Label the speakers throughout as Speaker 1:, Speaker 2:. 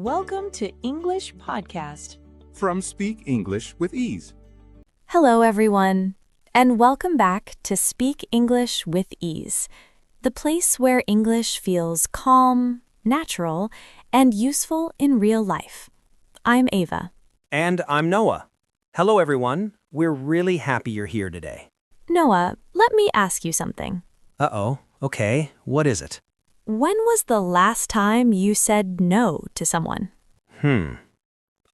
Speaker 1: Welcome to English Podcast.
Speaker 2: From Speak English with Ease.
Speaker 3: Hello, everyone, and welcome back to Speak English with Ease, the place where English feels calm, natural, and useful in real life. I'm Ava.
Speaker 4: And I'm Noah. Hello, everyone. We're really happy you're here today.
Speaker 3: Noah, let me ask you something.
Speaker 4: Uh-oh. Okay. What is it?
Speaker 3: When was the last time you said no to someone?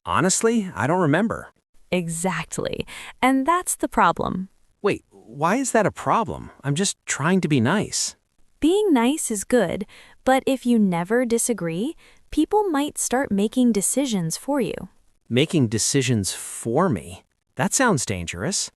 Speaker 4: Honestly, I don't remember.
Speaker 3: Exactly. And that's the problem.
Speaker 4: Wait, why is that a problem? I'm just trying to be nice.
Speaker 3: Being nice is good, but if you never disagree, people might start making decisions for you.
Speaker 4: Making decisions for me? That sounds dangerous.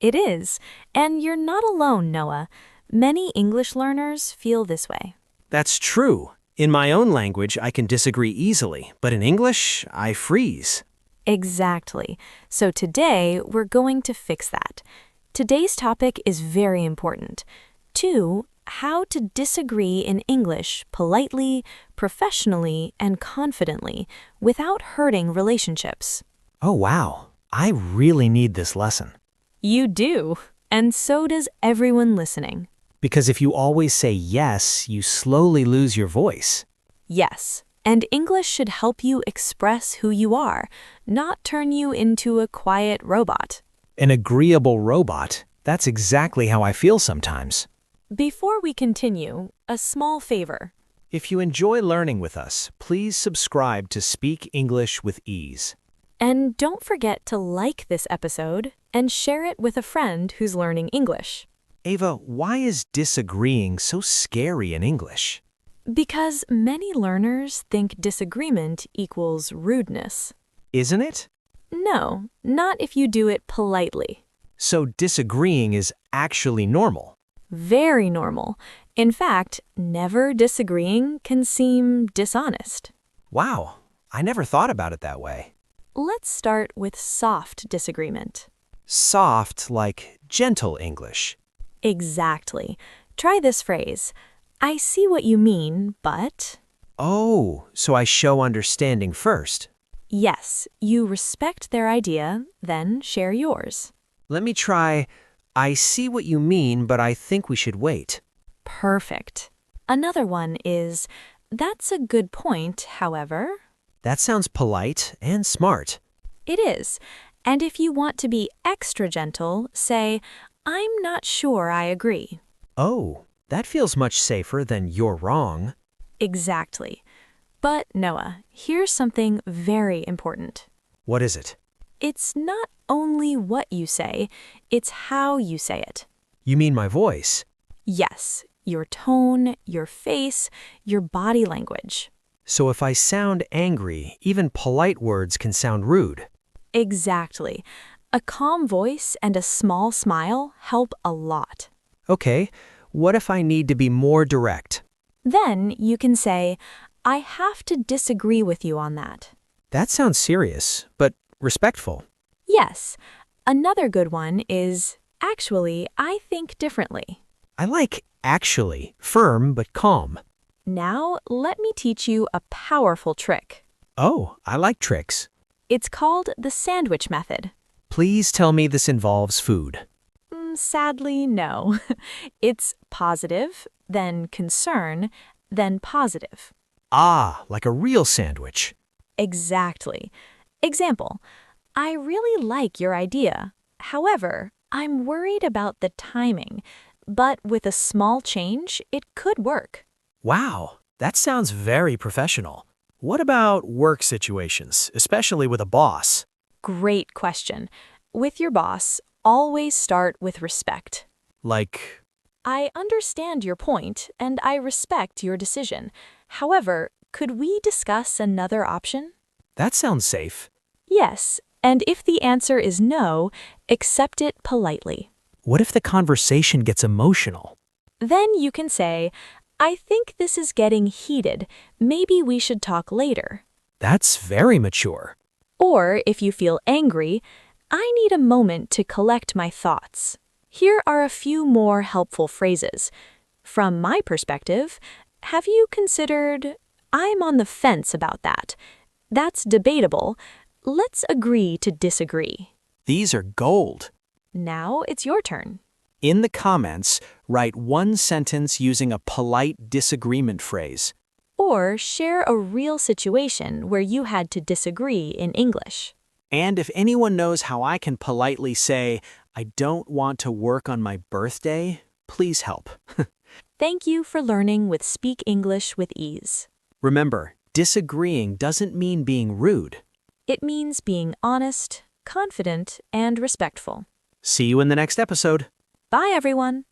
Speaker 3: It is. And you're not alone, Noah. Many English learners feel this way.
Speaker 4: That's true. In my own language, I can disagree easily, but in English, I freeze.
Speaker 3: Exactly. So today, we're going to fix that. Today's topic is very important. 2, how to disagree in English politely, professionally, and confidently without hurting relationships.
Speaker 5: Oh, wow. I really need this lesson.
Speaker 3: You do, and so does everyone listening.
Speaker 5: Because if you always say yes, you slowly lose your voice.
Speaker 3: Yes, and English should help you express who you are, not turn you into a quiet robot.
Speaker 5: An agreeable robot. That's exactly how I feel sometimes.
Speaker 3: Before we continue, a small favor.
Speaker 5: If you enjoy learning with us, please subscribe to Speak English with Ease.
Speaker 3: And don't forget to like this episode and share it with a friend who's learning English.
Speaker 5: Ava, why is disagreeing so scary in English?
Speaker 3: Because many learners think disagreement equals rudeness.
Speaker 5: Isn't it?
Speaker 3: No, not if you do it politely.
Speaker 5: So disagreeing is actually normal.
Speaker 3: Very normal. In fact, never disagreeing can seem dishonest.
Speaker 5: Wow, I never thought about it that way.
Speaker 3: Let's start with soft disagreement.
Speaker 5: Soft, like gentle English.
Speaker 3: Exactly. Try this phrase. I see what you mean, but...
Speaker 5: Oh, so I show understanding first.
Speaker 3: Yes, you respect their idea, then share yours.
Speaker 5: Let me try, I see what you mean, but I think we should wait.
Speaker 3: Perfect. Another one is, that's a good point, however...
Speaker 5: That sounds polite and smart.
Speaker 3: It is. And if you want to be extra gentle, say, I'm not sure I agree.
Speaker 5: Oh, that feels much safer than you're wrong.
Speaker 3: Exactly. But Noah, here's something very important.
Speaker 5: What is it?
Speaker 3: It's not only what you say, it's how you say it.
Speaker 5: You mean my voice?
Speaker 3: Yes, your tone, your face, your body language.
Speaker 5: So if I sound angry, even polite words can sound rude.
Speaker 3: Exactly. A calm voice and a small smile help a lot.
Speaker 5: Okay, what if I need to be more direct?
Speaker 3: Then you can say, I have to disagree with you on that.
Speaker 5: That sounds serious, but respectful.
Speaker 3: Yes. Another good one is, actually, I think differently.
Speaker 5: I like actually, firm but calm.
Speaker 3: Now, let me teach you a powerful trick.
Speaker 5: Oh, I like tricks.
Speaker 3: It's called the sandwich method.
Speaker 5: Please tell me this involves food.
Speaker 3: Sadly, no. It's positive, then concern, then positive.
Speaker 5: Ah, like a real sandwich.
Speaker 3: Exactly. Example, I really like your idea. However, I'm worried about the timing, but with a small change, it could work.
Speaker 5: Wow, that sounds very professional. What about work situations, especially with a boss?
Speaker 3: Great question. With your boss, always start with respect.
Speaker 5: Like,
Speaker 3: I understand your point, and I respect your decision. However, could we discuss another option?
Speaker 5: that sounds safe.
Speaker 3: Yes, and if the answer is no, accept it politely.
Speaker 5: What if the conversation gets emotional?
Speaker 3: Then you can say, I think this is getting heated. Maybe we should talk later.
Speaker 5: That's very mature.
Speaker 3: Or if you feel angry, I need a moment to collect my thoughts. Here are a few more helpful phrases. From my perspective, have you considered... I'm on the fence about that. That's debatable. Let's agree to disagree.
Speaker 5: These are gold.
Speaker 3: Now it's your turn.
Speaker 5: In the comments, write one sentence using a polite disagreement phrase.
Speaker 3: Or share a real situation where you had to disagree in English.
Speaker 5: And if anyone knows how I can politely say, I don't want to work on my birthday, please help.
Speaker 3: Thank you for learning with Speak English with Ease.
Speaker 5: Remember, disagreeing doesn't mean being rude.
Speaker 3: It means being honest, confident, and respectful.
Speaker 5: See you in the next episode.
Speaker 3: Bye, everyone.